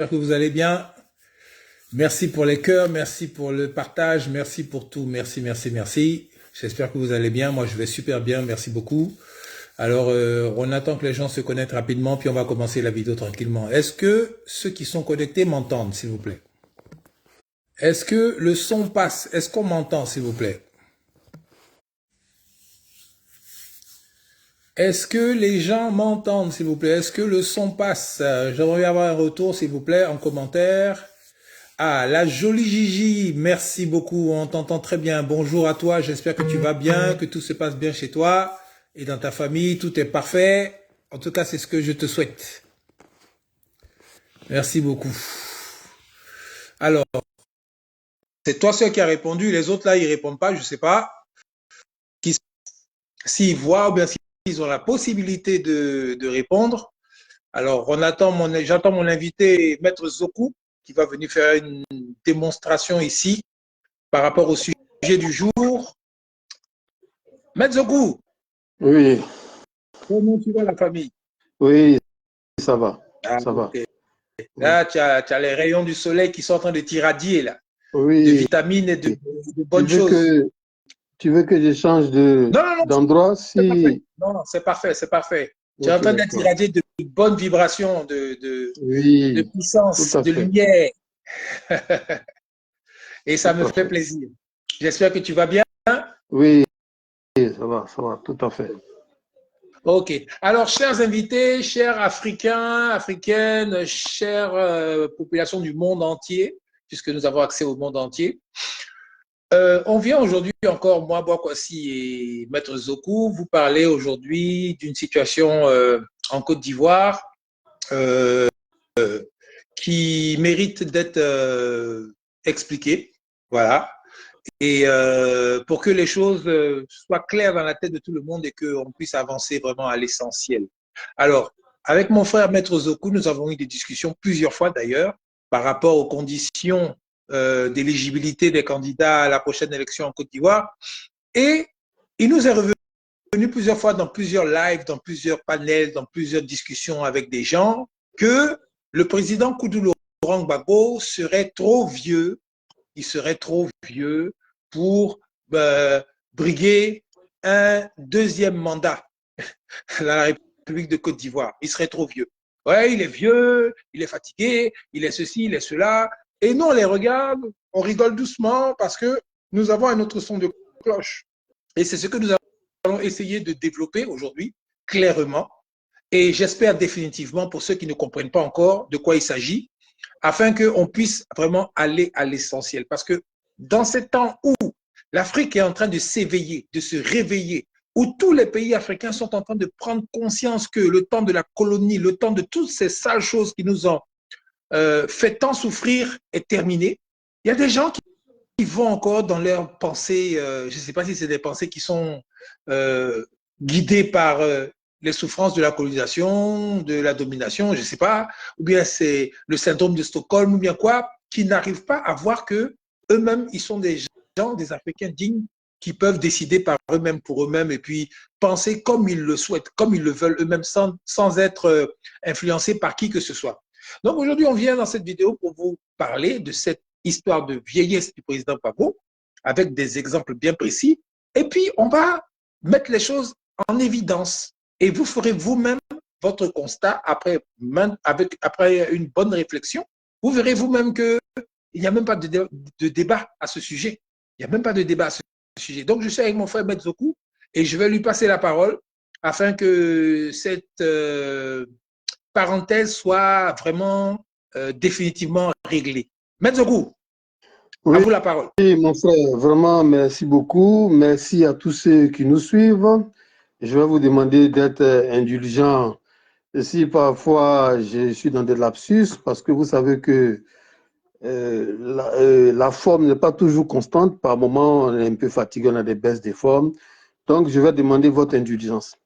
j'espère que vous allez bien. Merci pour les cœurs, merci pour le partage, merci pour tout, merci, merci, merci. J'espère que vous allez bien, moi je vais super bien, merci beaucoup. Alors, on attend que les gens se connectent rapidement, puis on va commencer la vidéo tranquillement. Est-ce que ceux qui sont connectés m'entendent, s'il vous plaît? Est-ce que le son passe? Est-ce qu'on m'entend, s'il vous plaît? Est-ce que les gens m'entendent, s'il vous plaît? Est-ce que le son passe? J'aimerais avoir un retour, s'il vous plaît, en commentaire. Ah, la jolie Gigi, merci beaucoup, on t'entend très bien. Bonjour à toi, j'espère que tu vas bien, que tout se passe bien chez toi et dans ta famille, tout est parfait. En tout cas, c'est ce que je te souhaite. Merci beaucoup. Alors, c'est toi seul qui a répondu, les autres là, ils répondent pas, je sais pas. S'ils voient ou bien s'ils ont la possibilité de répondre. Alors, j'entends mon invité, Maître Zoku, qui va venir faire une démonstration ici par rapport au sujet du jour. Maître Zoku, Oui, comment tu vas la famille? oui, ça va, Ah, ça va. ok. Oui, Là, tu as les rayons du soleil qui sont en train de t'irradier, là, de oui. vitamines et de Tu bonnes veux choses. que tu veux que je change Non, non, non, d'endroit c'est parfait. si. Non, non, c'est parfait, c'est parfait. Tu es en Ok, train d'être d'accord. irradié de bonnes vibrations, de Oui, tout puissance, à de fait, lumière. Et ça tout me à fait fait. plaisir. J'espère que tu vas bien. Oui, ça va, tout à fait. Ok. Alors, chers invités, chers Africains, Africaines, chères populations du monde entier, puisque nous avons accès au monde entier, on vient aujourd'hui encore, moi, Boakwasi et Maître Zoku, vous parler aujourd'hui d'une situation en Côte d'Ivoire euh, qui mérite d'être expliquée. Voilà. Et pour que les choses soient claires dans la tête de tout le monde et qu'on puisse avancer vraiment à l'essentiel. Alors, avec mon frère Maître Zoku, nous avons eu des discussions plusieurs fois d'ailleurs par rapport aux conditions d'éligibilité des candidats à la prochaine élection en Côte d'Ivoire. Et il nous est revenu plusieurs fois dans plusieurs lives, dans plusieurs panels, dans plusieurs discussions avec des gens que le président Koudoulou Laurent Gbagbo serait trop vieux, il serait trop vieux pour briguer un deuxième mandat dans la République de Côte d'Ivoire. Il serait trop vieux. Ouais, il est vieux, il est fatigué, il est ceci, il est cela. Et nous, on les regarde, on rigole doucement parce que nous avons un autre son de cloche. Et c'est ce que nous allons essayer de développer aujourd'hui, clairement. Et j'espère définitivement, pour ceux qui ne comprennent pas encore de quoi il s'agit, afin qu'on puisse vraiment aller à l'essentiel. Parce que dans ces temps où l'Afrique est en train de s'éveiller, de se réveiller, où tous les pays africains sont en train de prendre conscience que le temps de la colonie, le temps de toutes ces sales choses qui nous ont fait tant souffrir est terminé, il y a des gens qui vont encore dans leurs pensées, je ne sais pas si c'est des pensées qui sont guidées par les souffrances de la colonisation, de la domination, je ne sais pas, ou bien c'est le syndrome de Stockholm, ou bien quoi, qui n'arrivent pas à voir que eux-mêmes, ils sont des gens, des Africains dignes, qui peuvent décider par eux-mêmes pour eux-mêmes et puis penser comme ils le souhaitent, comme ils le veulent eux-mêmes, sans être influencés par qui que ce soit. Donc aujourd'hui, on vient dans cette vidéo pour vous parler de cette histoire de vieillesse du président Gbagbo, avec des exemples bien précis. Et puis, on va mettre les choses en évidence. Et vous ferez vous-même votre constat après une bonne réflexion. Vous verrez vous-même qu'il n'y a même pas de débat à ce sujet. Il n'y a même pas de débat à ce sujet. Donc, je suis avec mon frère Metzoku et je vais lui passer la parole afin que cette parenthèse soit vraiment définitivement réglée. Metzoku, à Oui, vous la parole. mon frère, vraiment, merci beaucoup. Merci à tous ceux qui nous suivent. Je vais vous demander d'être indulgent si parfois je suis dans des lapsus, parce que vous savez que la forme n'est pas toujours constante. Par moments, on est un peu fatigué, on a des baisses des formes. Donc, je vais demander votre indulgence.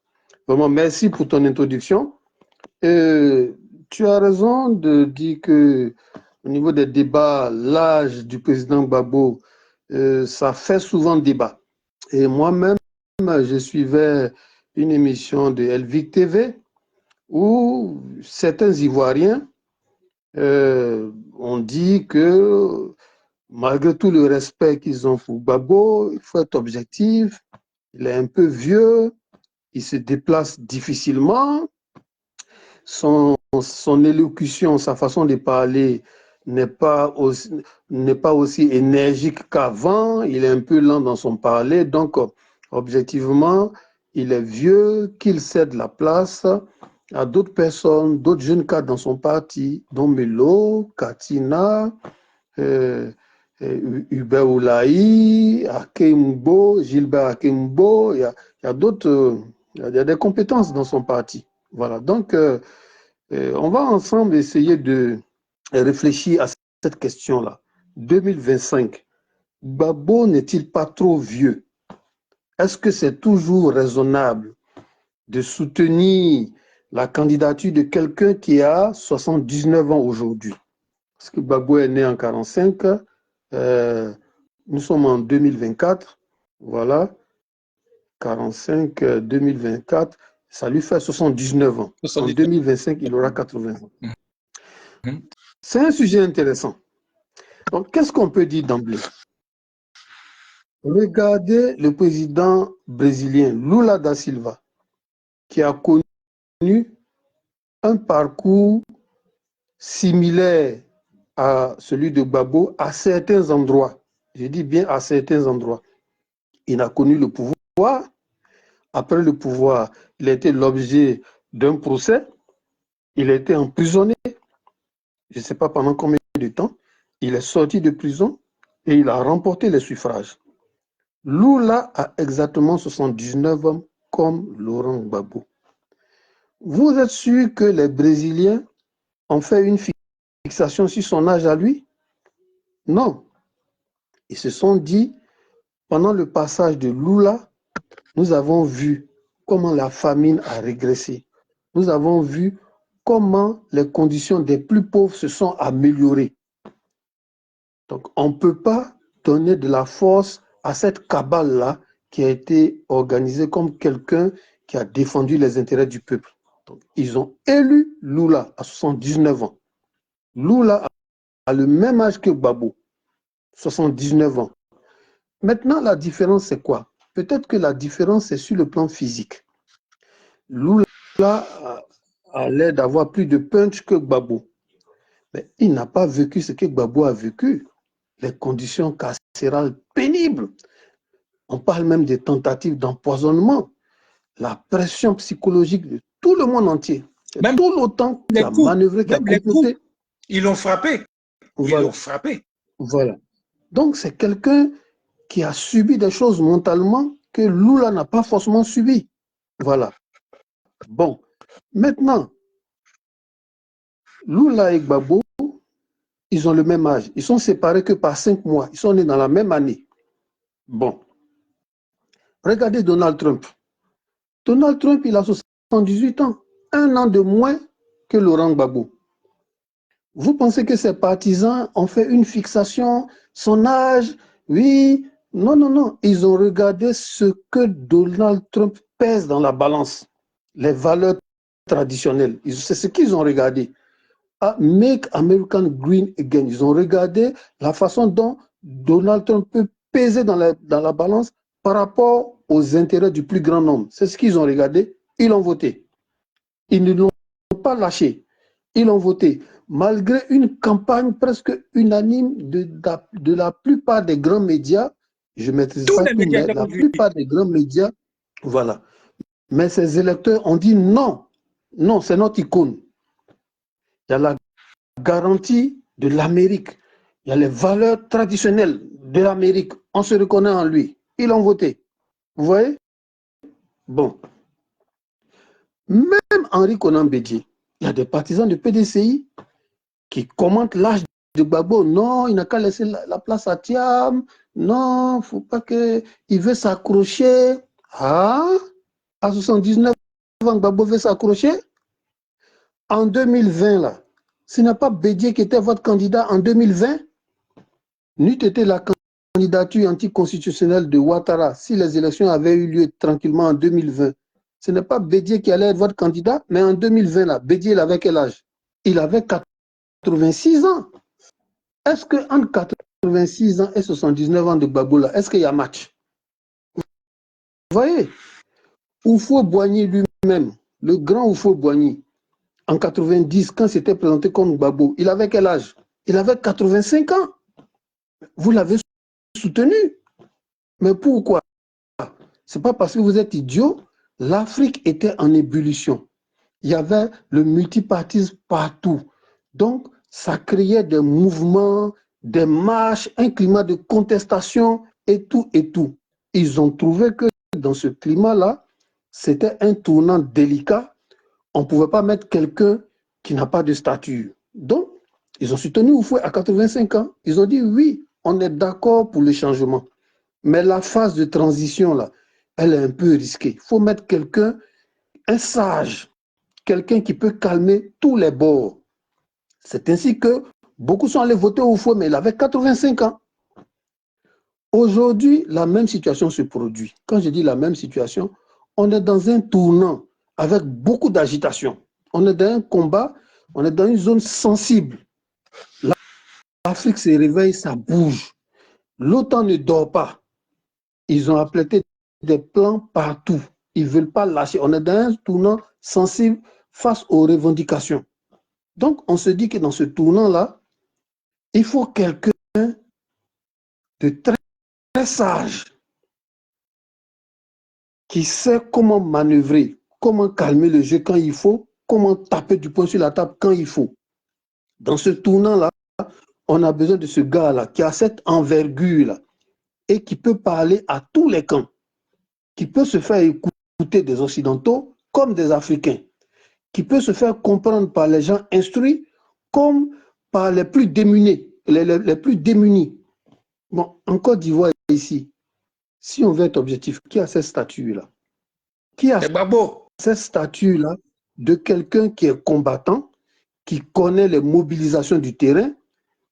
Vraiment, merci pour ton introduction. Tu as raison de dire que au niveau des débats, l'âge du président Gbagbo, ça fait souvent débat. Et moi-même, je suivais une émission de Elvic TV où certains Ivoiriens On dit que malgré tout le respect qu'ils ont pour Gbagbo, il faut être objectif. Il est un peu vieux, il se déplace difficilement. Son élocution, sa façon de parler n'est pas aussi énergique qu'avant. Il est un peu lent dans son parler. Donc, objectivement, il est vieux, qu'il cède la place à d'autres personnes, d'autres jeunes cadres dans son parti, dont Melo, Katina, Hubert Oulaï, Akembo, Gilbert Akembo. Il y a d'autres, il y a des compétences dans son parti. Voilà. Donc, on va ensemble essayer de réfléchir à cette question-là. 2025, Gbagbo n'est-il pas trop vieux? Est-ce que c'est toujours raisonnable de soutenir la candidature de quelqu'un qui a 79 ans aujourd'hui? Parce que Gbagbo est né en 45, nous sommes en 2024, voilà, 45, 2024, ça lui fait 79 ans. 79. En 2025, il aura 80 ans. C'est un sujet intéressant. Donc, qu'est-ce qu'on peut dire d'emblée? Regardez le président brésilien Lula da Silva, qui a connu un parcours similaire à celui de Gbagbo à certains endroits. Je dis bien à certains endroits. Il a connu le pouvoir. Après le pouvoir, il a été l'objet d'un procès. Il a été emprisonné. Je ne sais pas pendant combien de temps. Il est sorti de prison et il a remporté les suffrages. Lula a exactement 79 ans comme Laurent Gbagbo. Vous êtes sûr que les Brésiliens ont fait une fixation sur son âge à lui? Non. Ils se sont dit, pendant le passage de Lula, nous avons vu comment la famine a régressé. Nous avons vu comment les conditions des plus pauvres se sont améliorées. Donc, on ne peut pas donner de la force à cette cabale-là qui a été organisée comme quelqu'un qui a défendu les intérêts du peuple. Donc, ils ont élu Lula à 79 ans. Lula a le même âge que Gbagbo, 79 ans. Maintenant, la différence, c'est quoi? Peut-être que la différence est sur le plan physique. Lula a l'air d'avoir plus de punch que Gbagbo. Mais il n'a pas vécu ce que Gbagbo a vécu. Les conditions carcérales pénibles. On parle même des tentatives d'empoisonnement. La pression psychologique de tout le monde entier. Même tout l'OTAN qui a manœuvré, qui a comploté. Ils l'ont frappé. Voilà. Ils l'ont frappé. Voilà. Donc, c'est quelqu'un qui a subi des choses mentalement que Lula n'a pas forcément subi. Voilà. Bon. Maintenant, Lula et Gbagbo, ils ont le même âge. Ils sont séparés que par 5 mois. Ils sont nés dans la même année. Bon. Regardez Donald Trump. Donald Trump, il a 78 ans. 1 an de moins que Laurent Gbagbo. Vous pensez que ses partisans ont fait une fixation, son âge? Oui. Non, non, non. Ils ont regardé ce que Donald Trump pèse dans la balance. Les valeurs traditionnelles. C'est ce qu'ils ont regardé. Make American Green Again. Ils ont regardé la façon dont Donald Trump peut peser dans la balance par rapport aux intérêts du plus grand nombre. C'est ce qu'ils ont regardé. Ils l'ont voté. Ils ne l'ont pas lâché. Ils l'ont voté. Malgré une campagne presque unanime de la plupart des grands médias, je ne maîtrise pas tout, mais la plupart des grands médias, voilà. Mais ces électeurs ont dit non. Non, c'est notre icône. Il y a la garantie de l'Amérique. Il y a les valeurs traditionnelles de l'Amérique. On se reconnaît en lui. Ils l'ont voté. Vous voyez? Bon. Même Henri Konan Bédié, il y a des partisans de PDCI qui commentent l'âge de Gbagbo. Non, il n'a qu'à laisser la place à Thiam. Non, il ne faut pas qu'il veut s'accrocher. Ah, à 79 ans, Gbagbo veut s'accrocher. En 2020, là, ce n'est pas Bédié qui était votre candidat en 2020. N'eût été la candidature anticonstitutionnelle de Ouattara si les élections avaient eu lieu tranquillement en 2020. Ce n'est pas Bédié qui allait être votre candidat, mais en 2020, là, Bédié, il avait quel âge? Il avait 86 ans. Est-ce qu'entre 86 ans et 79 ans de Gbagbo, là, est-ce qu'il y a match? Vous voyez, Houphouët-Boigny lui-même, le grand Houphouët-Boigny, en 90, quand c'était présenté comme Gbagbo, il avait quel âge? Il avait 85 ans. Vous l'avez soutenu. Mais pourquoi? Ce n'est pas parce que vous êtes idiot. L'Afrique était en ébullition. Il y avait le multipartisme partout. Donc, ça créait des mouvements, des marches, un climat de contestation et tout et tout. Ils ont trouvé que dans ce climat-là, c'était un tournant délicat. On ne pouvait pas mettre quelqu'un qui n'a pas de statut. Donc, ils ont soutenu Houphouët à 85 ans. Ils ont dit oui, on est d'accord pour le changement. Mais la phase de transition, là, elle est un peu risquée. Il faut mettre quelqu'un, un sage, quelqu'un qui peut calmer tous les bords. C'est ainsi que beaucoup sont allés voter Houphouët, mais il avait 85 ans. Aujourd'hui, la même situation se produit. Quand je dis la même situation, on est dans un tournant avec beaucoup d'agitation. On est dans un combat, on est dans une zone sensible. L'Afrique se réveille, ça bouge. L'OTAN ne dort pas. Ils ont appliqué des plans partout. Ils ne veulent pas lâcher. On est dans un tournant sensible face aux revendications. Donc, on se dit que dans ce tournant-là, il faut quelqu'un de très, très sage qui sait comment manœuvrer, comment calmer le jeu quand il faut, comment taper du poing sur la table quand il faut. Dans ce tournant-là, on a besoin de ce gars-là qui a cette envergure-là et qui peut parler à tous les camps, qui peut se faire écouter des Occidentaux comme des Africains, qui peut se faire comprendre par les gens instruits comme par les plus démunis. Les plus démunis. Bon, en Côte d'Ivoire, ici, si on veut être objectif, qui a cette statue-là? Qui a cette statue-là de quelqu'un qui est combattant, qui connaît les mobilisations du terrain,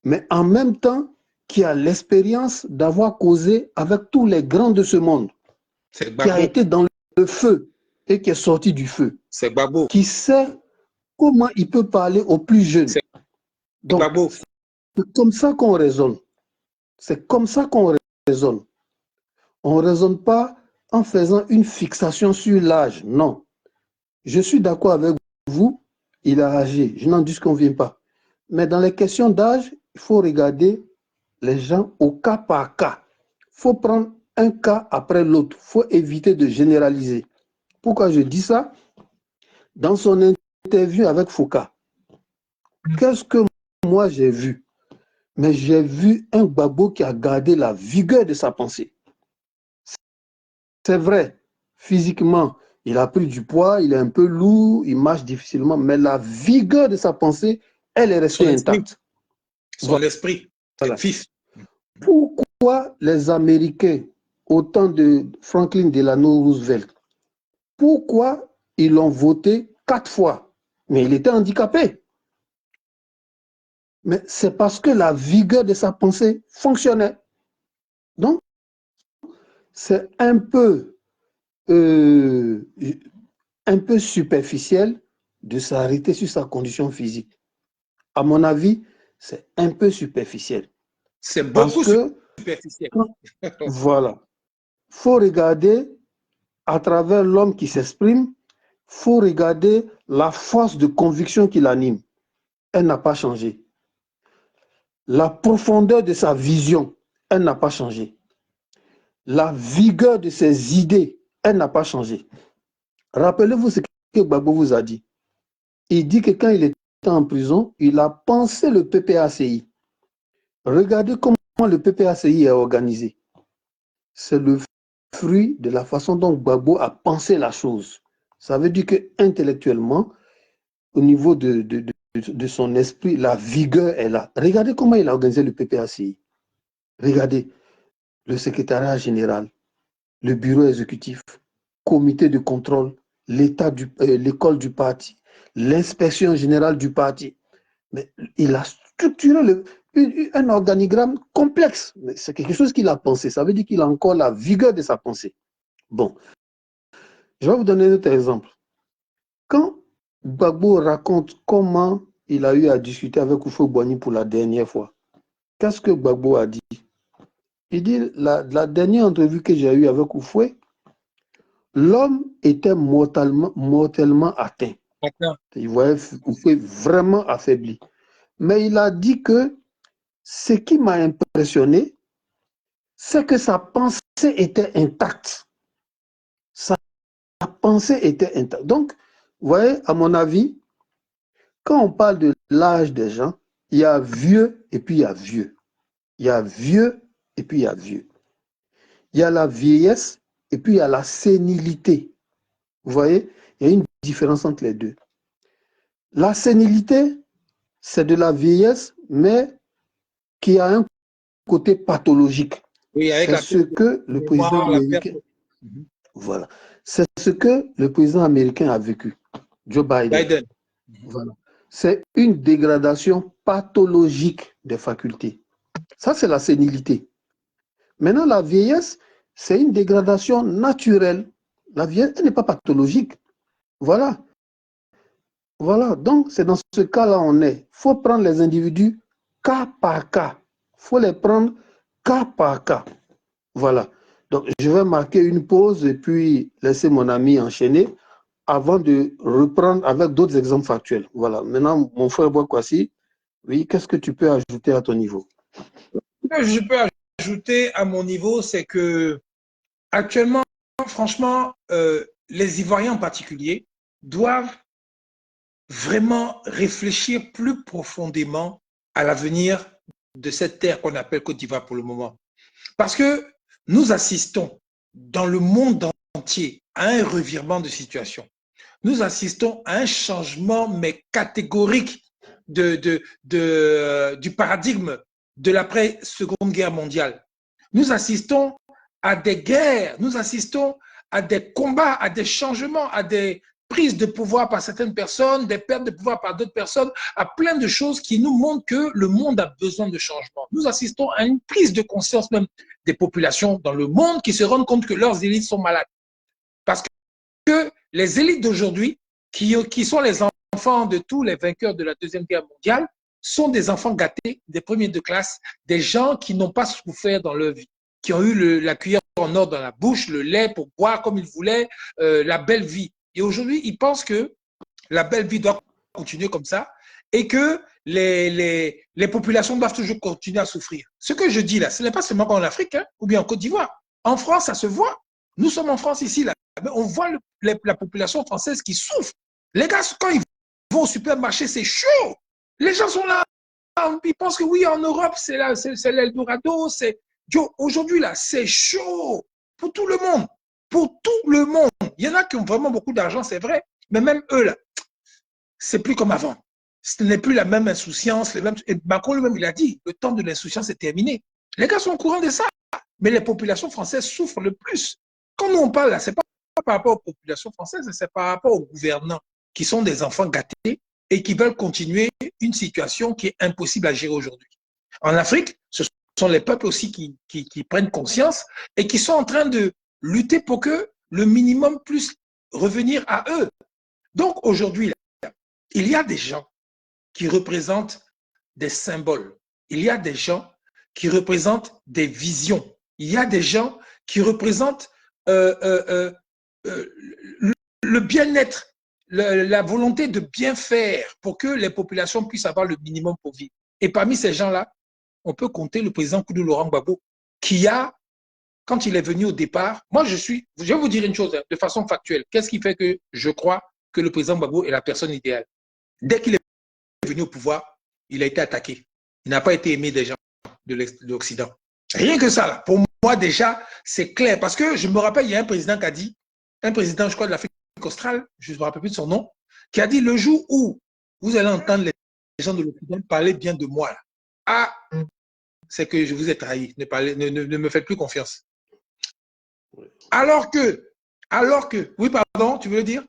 mais en même temps qui a l'expérience d'avoir causé avec tous les grands de ce monde, qui a été dans le feu et qui est sorti du feu, qui sait comment il peut parler aux plus jeunes. Donc, c'est comme ça qu'on raisonne. C'est comme ça qu'on raisonne. On ne raisonne pas en faisant une fixation sur l'âge. Non. Je suis d'accord avec vous, il a âgé. Je n'en disconviens pas. Mais dans les questions d'âge, il faut regarder les gens au cas par cas. Il faut prendre un cas après l'autre. Il faut éviter de généraliser. Pourquoi je dis ça? Dans son interview avec Foucault, qu'est-ce que moi j'ai vu? Mais j'ai vu un Gbagbo qui a gardé la vigueur de sa pensée. C'est vrai, physiquement, il a pris du poids, il est un peu lourd, il marche difficilement, mais la vigueur de sa pensée, elle est restée intacte. Son esprit, voilà. Vif. Pourquoi les Américains, au temps de Franklin Delano Roosevelt, pourquoi ils l'ont voté 4 fois? Mais il était handicapé. Mais c'est parce que la vigueur de sa pensée fonctionnait. Donc, c'est un peu superficiel de s'arrêter sur sa condition physique. À mon avis, c'est un peu superficiel. C'est beaucoup superficiel. Voilà. Il faut regarder à travers l'homme qui s'exprime, il faut regarder la force de conviction qui l'anime. Elle n'a pas changé. La profondeur de sa vision, elle n'a pas changé. La vigueur de ses idées, elle n'a pas changé. Rappelez-vous ce que Gbagbo vous a dit. Il dit que quand il était en prison, il a pensé le PPACI. Regardez comment le PPACI est organisé. C'est le fruit de la façon dont Gbagbo a pensé la chose. Ça veut dire qu'intellectuellement, au niveau de son esprit, la vigueur est là. Regardez comment il a organisé le PPACI. Regardez le secrétariat général, le bureau exécutif, comité de contrôle, l'école du parti, l'inspection générale du parti. Mais il a structuré un organigramme complexe. C'est quelque chose qu'il a pensé. Ça veut dire qu'il a encore la vigueur de sa pensée. Bon, je vais vous donner un autre exemple. Quand Gbagbo raconte comment il a eu à discuter avec Houphouët-Boigny pour la dernière fois, qu'est-ce que Gbagbo a dit? Il dit, la dernière entrevue que j'ai eue avec Houphouët, l'homme était mortellement atteint. Maintenant, Il voyait Houphouët vraiment affaibli. Mais il a dit que ce qui m'a impressionné, c'est que sa pensée était intacte. Sa pensée était intacte. Donc, vous voyez, à mon avis, quand on parle de l'âge des gens, il y a vieux et puis il y a vieux. Il y a vieux et puis il y a vieux. Il y a la vieillesse et puis il y a la sénilité. Vous voyez, il y a une différence entre les deux. La sénilité, c'est de la vieillesse, mais qui a un côté pathologique. oui, avec C'est la ce que le président mémoire, la perte. américain, voilà, c'est ce que le président américain a vécu, Joe Biden. Biden. Voilà. C'est une dégradation pathologique des facultés. Ça, c'est la sénilité. Maintenant, la vieillesse, c'est une dégradation naturelle. La vieillesse, elle n'est pas pathologique. Voilà. Voilà. Donc, c'est dans ce cas-là on est. Il faut prendre les individus cas par cas. Il faut les prendre cas par cas. Voilà. Donc, je vais marquer une pause et puis laisser mon ami enchaîner avant de reprendre avec d'autres exemples factuels. Voilà. Maintenant, mon frère Boakwasi, oui, qu'est-ce que tu peux ajouter à ton niveau? Ce que je peux ajouter à mon niveau, c'est que actuellement, franchement, les Ivoiriens en particulier doivent vraiment réfléchir plus profondément à l'avenir de cette terre qu'on appelle Côte d'Ivoire pour le moment. Parce que nous assistons dans le monde entier à un revirement de situation. Nous assistons à un changement, mais catégorique, du paradigme de l'après-seconde guerre mondiale. Nous assistons à des guerres, nous assistons à des combats, à des changements, à des prises de pouvoir par certaines personnes, des pertes de pouvoir par d'autres personnes, à plein de choses qui nous montrent que le monde a besoin de changement. Nous assistons à une prise de conscience même des populations dans le monde qui se rendent compte que leurs élites sont malades. Parce que les élites d'aujourd'hui, qui sont les enfants de tous les vainqueurs de la Deuxième Guerre mondiale, sont des enfants gâtés, des premiers de classe, des gens qui n'ont pas souffert dans leur vie, qui ont eu la cuillère en or dans la bouche, le lait pour boire comme ils voulaient, la belle vie. Et aujourd'hui, ils pensent que la belle vie doit continuer comme ça et que les populations doivent toujours continuer à souffrir. Ce que je dis là, ce n'est pas seulement en Afrique, hein, ou bien en Côte d'Ivoire. En France, ça se voit. Nous sommes en France ici, là. On voit la population française qui souffre. Les gars, quand ils vont au supermarché, c'est chaud. Les gens sont là. Ils pensent que oui, en Europe, c'est l'Eldorado. Aujourd'hui, là, c'est chaud pour tout le monde. Pour tout le monde. Il y en a qui ont vraiment beaucoup d'argent, c'est vrai. Mais même eux, là, c'est plus comme avant. Ce n'est plus la même insouciance. Et Macron lui-même, il a dit, le temps de l'insouciance est terminé. Les gars sont au courant de ça. Mais les populations françaises souffrent le plus. Quand nous on parle là, ce n'est pas par rapport aux populations françaises, c'est par rapport aux gouvernants qui sont des enfants gâtés et qui veulent continuer une situation qui est impossible à gérer aujourd'hui. En Afrique, ce sont les peuples aussi qui prennent conscience et qui sont en train de lutter pour que le minimum puisse revenir à eux. Donc aujourd'hui, il y a des gens qui représentent des symboles. Il y a des gens qui représentent des visions. Il y a des gens qui représentent le bien-être, la volonté de bien faire pour que les populations puissent avoir le minimum pour vivre. Et parmi ces gens-là, on peut compter le président Koudou Laurent Gbagbo, qui a, quand il est venu au départ, je vais vous dire une chose de façon factuelle. Qu'est-ce qui fait que je crois que le président Gbagbo est la personne idéale? Dès qu'il est venu au pouvoir, il a été attaqué. Il n'a pas été aimé des gens de l'Occident. Rien que ça, là. Pour moi, déjà, c'est clair. Parce que je me rappelle, il y a un président qui a dit, un président, je crois, de l'Afrique australe, je ne me rappelle plus de son nom, qui a dit le jour où vous allez entendre les gens de l'Occident parler bien de moi, là, ah, c'est que je vous ai trahi. Ne me faites plus confiance. Alors que, oui, pardon, tu veux le dire?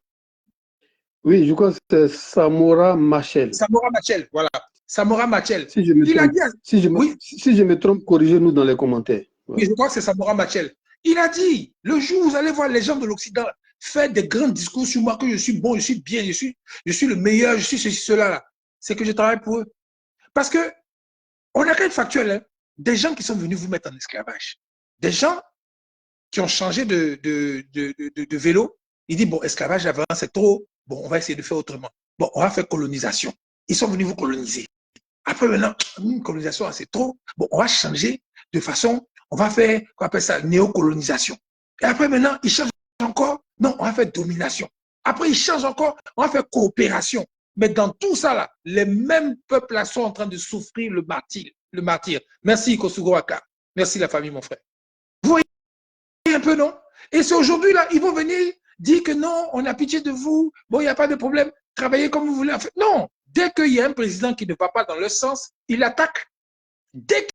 Oui, je crois que c'est Samora Machel. Samora Machel, voilà. Samora Machel. Si je me trompe, oui, si je me trompe, corrigez-nous dans les commentaires. Oui, je crois que c'est Samora Machel. Il a dit, le jour où vous allez voir les gens de l'Occident faire des grands discours sur moi, que je suis bon, je suis bien, je suis le meilleur, je suis ceci, cela. Là. c'est que je travaille pour eux. Parce que on a qu'à être factuel, hein, des gens qui sont venus vous mettre en esclavage, des gens qui ont changé de vélo, ils disent, bon, esclavage avant, c'est trop, bon, on va essayer de faire autrement. Bon, on va faire colonisation. Ils sont venus vous coloniser. Après, maintenant, colonisation, c'est trop. Bon, on va changer de façon, on va faire, on appelle ça, néocolonisation. Et après, maintenant, ils changent encore. Non, on va faire domination. Après, ils changent encore, on va faire coopération. Mais dans tout ça, là, les mêmes peuples là sont en train de souffrir le martyr. Le martyr. Merci, Kosugo Waka. Merci, la famille, mon frère. Vous voyez un peu, non? Et c'est aujourd'hui, là, ils vont venir dire que non, on a pitié de vous. Bon, il n'y a pas de problème. Travaillez comme vous voulez. Non, dès qu'il y a un président qui ne va pas dans leur sens, il attaque. Dès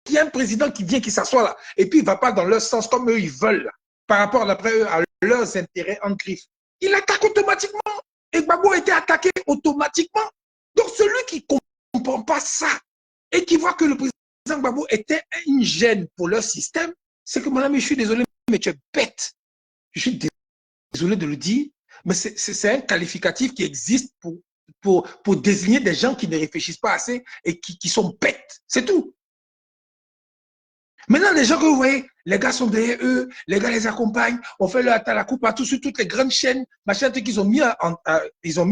qu'il y a un président qui vient, qui s'assoit là, et puis il ne va pas dans leur sens comme eux, ils veulent, par rapport d'après eux à leurs intérêts en griffe, il attaque automatiquement. Et Gbagbo a été attaqué automatiquement. Donc celui qui ne comprend pas ça et qui voit que le président Gbagbo était une gêne pour leur système, c'est que mon ami, je suis désolé, mais tu es bête. Je suis désolé de le dire, mais c'est un qualificatif qui existe pour désigner des gens qui ne réfléchissent pas assez et qui sont bêtes. C'est tout. Maintenant, les gens que vous voyez, les gars sont derrière eux, les gars les accompagnent, on fait leur atalakou partout sur toutes les grandes chaînes, machin, qu'ils ont mis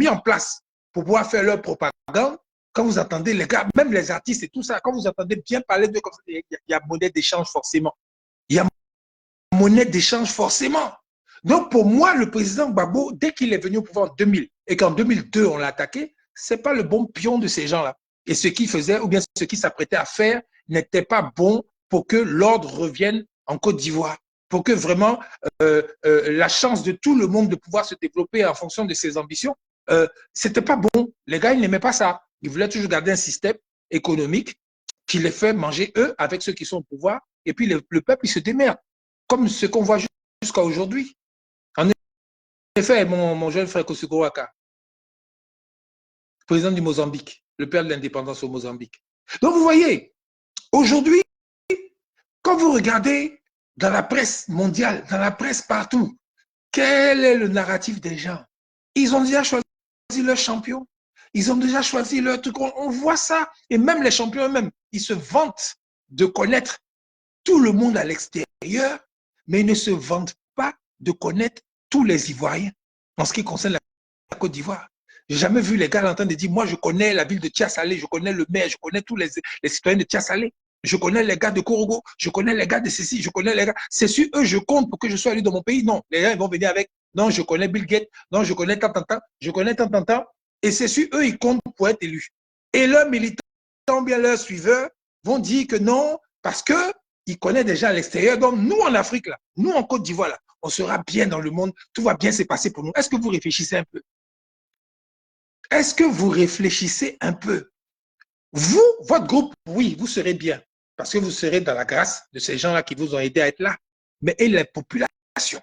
en place pour pouvoir faire leur propagande. Quand vous entendez les gars, même les artistes et tout ça, quand vous entendez bien parler d'eux, il y a monnaie d'échange forcément. Il y a monnaie d'échange forcément. Donc, pour moi, le président Gbagbo, dès qu'il est venu au pouvoir en 2000 et qu'en 2002, on l'a attaqué, ce n'est pas le bon pion de ces gens-là. Et ce qu'il faisait, ou bien ce qu'il s'apprêtait à faire, n'était pas bon pour que l'ordre revienne en Côte d'Ivoire, pour que vraiment la chance de tout le monde de pouvoir se développer en fonction de ses ambitions, c'était pas bon. Les gars, ils n'aimaient pas ça. Ils voulaient toujours garder un système économique qui les fait manger eux avec ceux qui sont au pouvoir, et puis le peuple, il se démerde, comme ce qu'on voit jusqu'à aujourd'hui. En effet, mon jeune frère Kosugo Waka, président du Mozambique, le père de l'indépendance au Mozambique. Donc vous voyez, aujourd'hui, quand vous regardez dans la presse mondiale, dans la presse partout, quel est le narratif des gens? Ils ont déjà choisi leur champion. Ils ont déjà choisi leur truc. On voit ça. Et même les champions eux-mêmes, ils se vantent de connaître tout le monde à l'extérieur, mais ils ne se vantent pas de connaître tous les Ivoiriens en ce qui concerne la Côte d'Ivoire. J'ai jamais vu les gars en train de dire, moi je connais la ville de Tiasalé, je connais le maire, je connais tous les citoyens de Tiasalé. Je connais les gars de Korogo, je connais les gars de ceci, je connais les gars. C'est sur eux, je compte pour que je sois élu dans mon pays. Non, les gars, ils vont venir avec, non, je connais Bill Gates, non, je connais tant, je connais tant. Et c'est sur eux, ils comptent pour être élus. Et leurs militants, bien leurs suiveurs, vont dire que non, parce qu'ils connaissent déjà à l'extérieur. Donc, nous, en Afrique, là, nous, en Côte d'Ivoire, là, on sera bien dans le monde, tout va bien se passer pour nous. Est-ce que vous réfléchissez un peu? Est-ce que vous réfléchissez un peu? Vous, votre groupe, oui, vous serez bien. Parce que vous serez dans la grâce de ces gens-là qui vous ont aidé à être là. Mais et la population?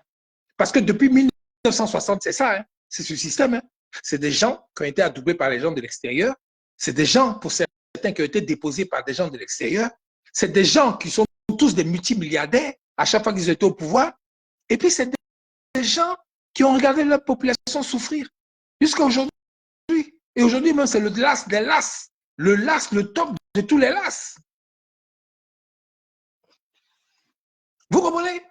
Parce que depuis 1960, c'est ça, hein, c'est ce système. Hein. C'est des gens qui ont été adoubés par les gens de l'extérieur. C'est des gens, pour certains, qui ont été déposés par des gens de l'extérieur. C'est des gens qui sont tous des multimilliardaires à chaque fois qu'ils étaient au pouvoir. Et puis, c'est des gens qui ont regardé leur population souffrir jusqu'à aujourd'hui. Et aujourd'hui, même, c'est le las des las. Le las, le top de tous les las. Vous comprenez?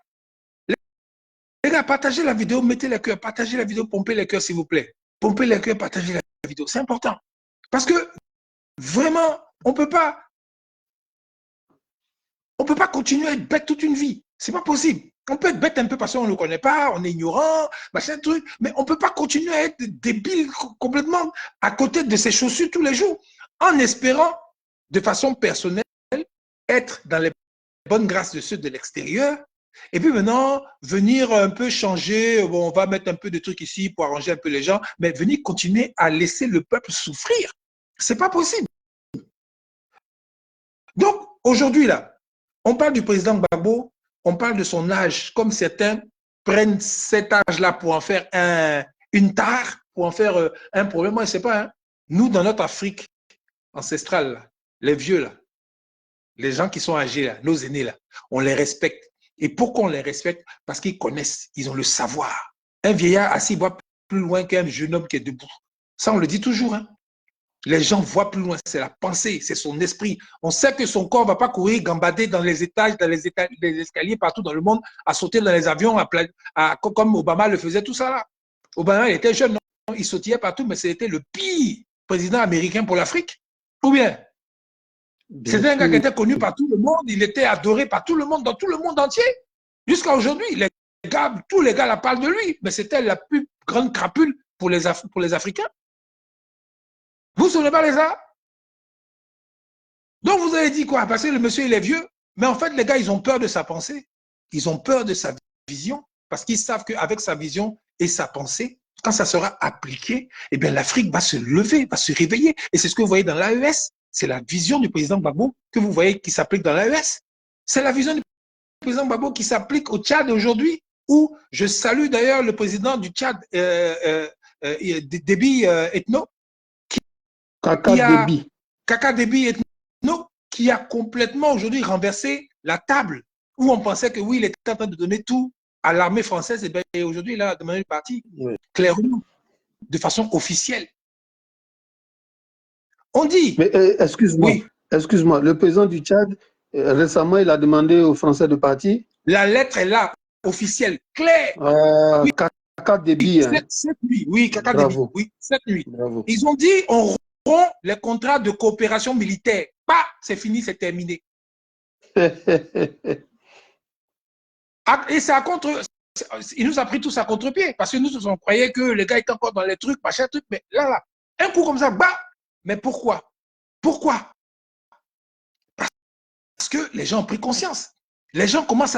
Les gars, partagez la vidéo, mettez les cœurs, partagez la vidéo, pompez les cœurs, s'il vous plaît. Pompez les cœurs, partagez la vidéo. C'est important. Parce que vraiment, on ne peut pas continuer à être bête toute une vie. Ce n'est pas possible. On peut être bête un peu parce qu'on ne le connaît pas, on est ignorant, machin truc, mais on ne peut pas continuer à être débile complètement à côté de ses chaussures tous les jours, en espérant de façon personnelle être dans les bonnes grâces de ceux de l'extérieur. Et puis maintenant, venir un peu changer, bon, on va mettre un peu de trucs ici pour arranger un peu les gens, mais venir continuer à laisser le peuple souffrir. Ce n'est pas possible. Donc, aujourd'hui, là, on parle du président Gbagbo, on parle de son âge, comme certains prennent cet âge-là pour en faire une tare, pour en faire un problème. Moi, je ne sais pas, hein. Nous, dans notre Afrique ancestrale, là, les vieux, là, les gens qui sont âgés, là, nos aînés, là, on les respecte. Et pourquoi on les respecte? Parce qu'ils connaissent, ils ont le savoir. Un vieillard assis voit plus loin qu'un jeune homme qui est debout. Ça, on le dit toujours. Hein. Les gens voient plus loin, c'est la pensée, c'est son esprit. On sait que son corps ne va pas courir, gambader dans les étages, dans les escaliers, partout dans le monde, à sauter dans les avions, comme Obama le faisait, tout ça là. Obama, il était jeune, non? Il sautillait partout, mais c'était le pire président américain pour l'Afrique. Ou bien, c'était un gars qui était connu par tout le monde, il était adoré par tout le monde, dans tout le monde entier. Jusqu'à aujourd'hui, tous les gars là parlent de lui, mais c'était la plus grande crapule pour les Africains. Vous ne souvenez pas les gars? Donc vous avez dit quoi? Parce que le monsieur il est vieux, mais en fait les gars ils ont peur de sa pensée, ils ont peur de sa vision, parce qu'ils savent qu'avec sa vision et sa pensée, quand ça sera appliqué, eh bien l'Afrique va se lever, va se réveiller. Et c'est ce que vous voyez dans l'AES, c'est la vision du président Gbagbo que vous voyez qui s'applique dans l'AES. C'est la vision du président Gbagbo qui s'applique au Tchad aujourd'hui, où je salue d'ailleurs le président du Tchad, Déby Itno, Kaka Déby Itno, qui a complètement aujourd'hui renversé la table, où on pensait que oui, il était en train de donner tout à l'armée française, et bien aujourd'hui, il a demandé une partie, clairement, de façon officielle. On dit... Mais excuse-moi, oui. Excuse-moi, le président du Tchad, récemment, il a demandé aux Français de partir. La lettre est là, officielle, claire. Oui. Kaka Déby. Cette nuit, oui, Kaka Déby, oui, cette nuit. Bravo. Ils ont dit, on rompt les contrats de coopération militaire. Bah, c'est fini, c'est terminé. Et ça contre... Il nous a pris tout ça contre-pied, parce que nous, on croyait que les gars étaient encore dans les trucs, machin, truc, mais là, un coup comme ça, bah, mais pourquoi? Pourquoi? Parce que les gens ont pris conscience. Les gens commencent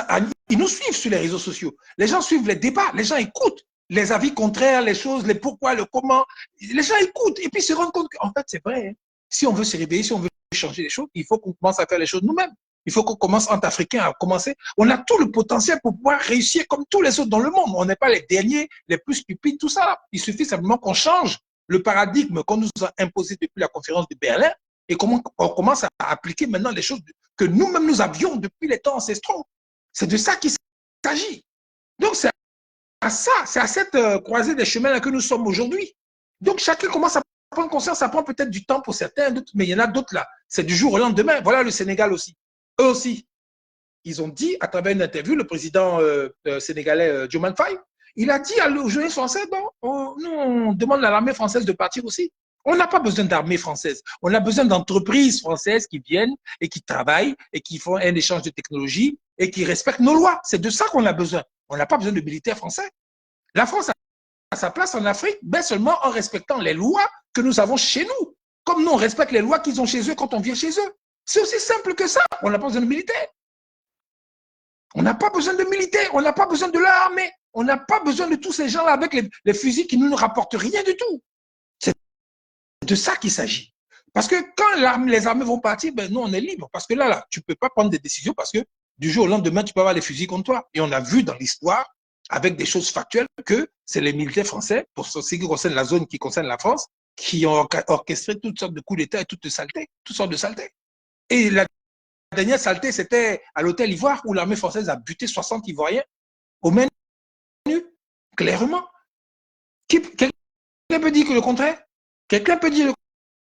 ils nous suivent sur les réseaux sociaux. Les gens suivent les débats, les gens écoutent les avis contraires, les choses, les pourquoi, le comment. Les gens écoutent et puis se rendent compte qu'en fait, c'est vrai. Hein. Si on veut se réveiller, si on veut changer les choses, il faut qu'on commence à faire les choses nous-mêmes. Il faut qu'on commence entre Africains à commencer. On a tout le potentiel pour pouvoir réussir comme tous les autres dans le monde. On n'est pas les derniers, les plus stupides, tout ça. Il suffit simplement qu'on change le paradigme qu'on nous a imposé depuis la conférence de Berlin et comment on commence à appliquer maintenant les choses que nous-mêmes nous avions depuis les temps ancestraux. C'est de ça qu'il s'agit. Donc, c'est à ça, c'est à cette croisée des chemins-là que nous sommes aujourd'hui. Donc, chacun commence à prendre conscience. Ça prend peut-être du temps pour certains, mais il y en a d'autres là. C'est du jour au lendemain. Voilà le Sénégal aussi. Eux aussi, ils ont dit, à travers une interview, le président sénégalais Diomaye Faye, il a dit aux journalistes français, bon, nous, on demande à l'armée française de partir aussi. On n'a pas besoin d'armée française. On a besoin d'entreprises françaises qui viennent et qui travaillent et qui font un échange de technologies et qui respectent nos lois. C'est de ça qu'on a besoin. On n'a pas besoin de militaires français. La France a sa place en Afrique, mais seulement en respectant les lois que nous avons chez nous. Comme nous, on respecte les lois qu'ils ont chez eux quand on vient chez eux. C'est aussi simple que ça. On n'a pas besoin de militaires. On n'a pas besoin de militaires. On n'a pas besoin de l'armée. On n'a pas besoin de tous ces gens-là avec les fusils qui ne nous rapportent rien du tout. C'est de ça qu'il s'agit. Parce que quand les armées vont partir, ben nous, on est libre. Parce que là, tu ne peux pas prendre des décisions parce que du jour au lendemain, tu peux avoir les fusils contre toi. Et on a vu dans l'histoire, avec des choses factuelles, que c'est les militaires français, pour ce qui concerne la zone qui concerne la France, qui ont orchestré toutes sortes de coups d'État et toutes sortes de saletés. Et la dernière saleté, c'était à l'hôtel Ivoire, où l'armée française a buté 60 Ivoiriens au mains nues, clairement. Quelqu'un peut dire que le contraire? Quelqu'un peut dire le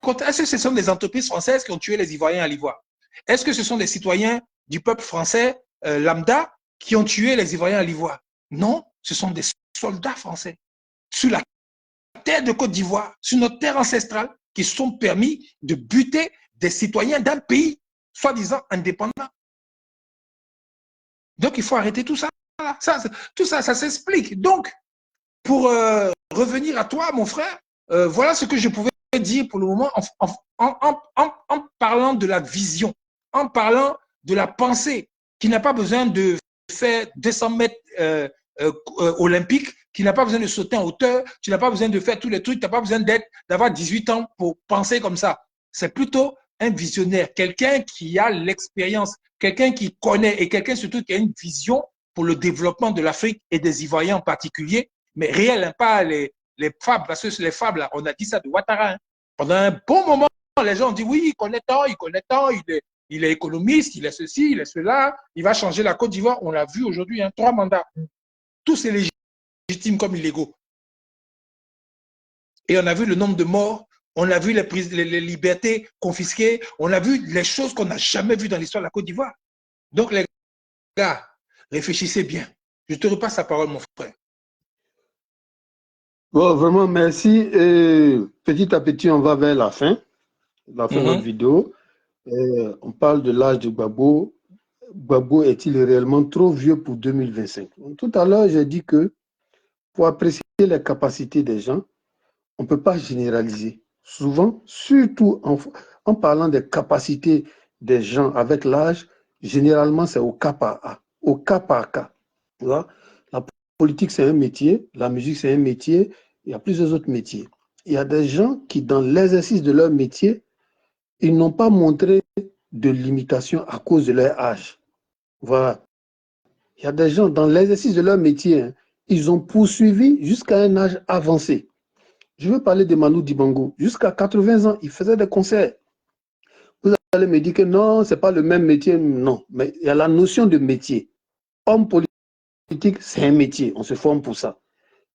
contraire? Est-ce que ce sont des entreprises françaises qui ont tué les Ivoiriens à l'Ivoire? Est-ce que ce sont des citoyens du peuple français lambda qui ont tué les Ivoiriens à l'Ivoire? Non, ce sont des soldats français sur la terre de Côte d'Ivoire, sur notre terre ancestrale, qui se sont permis de buter des citoyens d'un pays soi-disant indépendant. Donc, il faut arrêter tout ça. Tout ça, ça s'explique. Donc, pour revenir à toi, mon frère, voilà ce que je pouvais dire pour le moment en parlant de la vision, en parlant de la pensée, qui n'a pas besoin de faire 200 mètres olympiques, qui n'a pas besoin de sauter en hauteur, tu n'as pas besoin de faire tous les trucs, tu n'as pas besoin d'avoir 18 ans pour penser comme ça. C'est plutôt un visionnaire, quelqu'un qui a l'expérience, quelqu'un qui connaît et quelqu'un surtout qui a une vision pour le développement de l'Afrique et des Ivoiriens en particulier, mais réel, hein, pas les fables, parce que les fables, là, on a dit ça de Ouattara. Hein. Pendant un bon moment, les gens ont dit oui, il connaît tant, il est économiste, il est ceci, il est cela, il va changer la Côte d'Ivoire. On l'a vu aujourd'hui, hein, 3 mandats. Tous c'est légitime comme illégaux. Et on a vu le nombre de morts On a vu les libertés confisquées. On a vu les choses qu'on n'a jamais vues dans l'histoire de la Côte d'Ivoire. Donc, les gars, réfléchissez bien. Je te repasse la parole, mon frère. Bon, vraiment, merci. Petit à petit, on va vers la fin de notre vidéo. On parle de l'âge de Gbagbo. Gbagbo est-il réellement trop vieux pour 2025? Tout à l'heure, j'ai dit que pour apprécier les capacités des gens, on ne peut pas généraliser. Souvent, surtout en parlant des capacités des gens avec l'âge, généralement, c'est au cas par cas. La politique, c'est un métier. La musique, c'est un métier. Il y a plusieurs autres métiers. Il y a des gens qui, dans l'exercice de leur métier, ils n'ont pas montré de limitation à cause de leur âge. Voilà. Il y a des gens, dans l'exercice de leur métier, ils ont poursuivi jusqu'à un âge avancé. Je veux parler de Manu Dibango. Jusqu'à 80 ans, il faisait des concerts. Vous allez me dire que non, ce n'est pas le même métier. Non, mais il y a la notion de métier. Homme politique, c'est un métier. On se forme pour ça.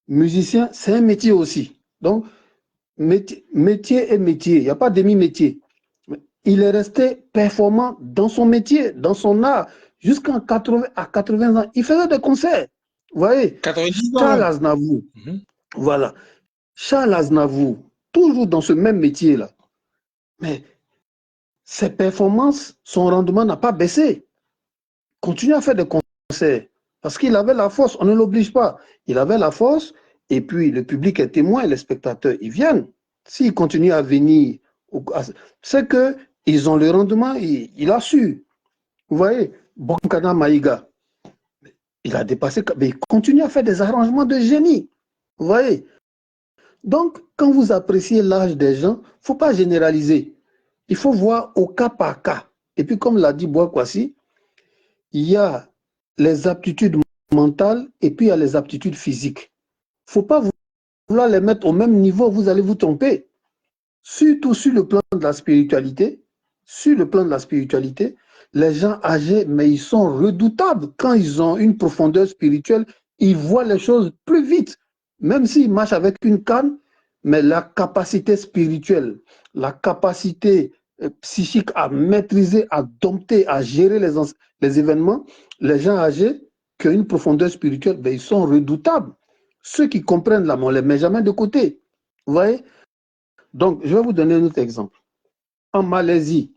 Musicien, c'est un métier aussi. Donc, métier et métier. Il n'y a pas demi-métier. Il est resté performant dans son métier, dans son art, jusqu'à 80 ans. Il faisait des concerts. Vous voyez, 90 ans. Charles Aznavour. Voilà. Charles Aznavour, toujours dans ce même métier-là. Mais ses performances, son rendement n'a pas baissé. Continue à faire des concerts. Parce qu'il avait la force, on ne l'oblige pas. Il avait la force, et puis le public est témoin, les spectateurs, ils viennent. S'ils continuent à venir, c'est qu'ils ont le rendement, il a su. Vous voyez, Bonkana Maïga, il a dépassé, mais il continue à faire des arrangements de génie. Vous voyez. Donc, quand vous appréciez l'âge des gens, il ne faut pas généraliser. Il faut voir au cas par cas. Et puis, comme l'a dit Boakwasi, il y a les aptitudes mentales et puis il y a les aptitudes physiques. Il ne faut pas vouloir les mettre au même niveau, vous allez vous tromper. Surtout sur le plan de la spiritualité. Sur le plan de la spiritualité, les gens âgés, mais ils sont redoutables. Quand ils ont une profondeur spirituelle, ils voient les choses plus vite. Même s'ils marchent avec une canne, mais la capacité spirituelle, la capacité psychique à maîtriser, à dompter, à gérer les événements, les gens âgés qui ont une profondeur spirituelle, ben, ils sont redoutables. Ceux qui comprennent là, on ne les met jamais de côté. Vous voyez? Donc, je vais vous donner un autre exemple. En Malaisie,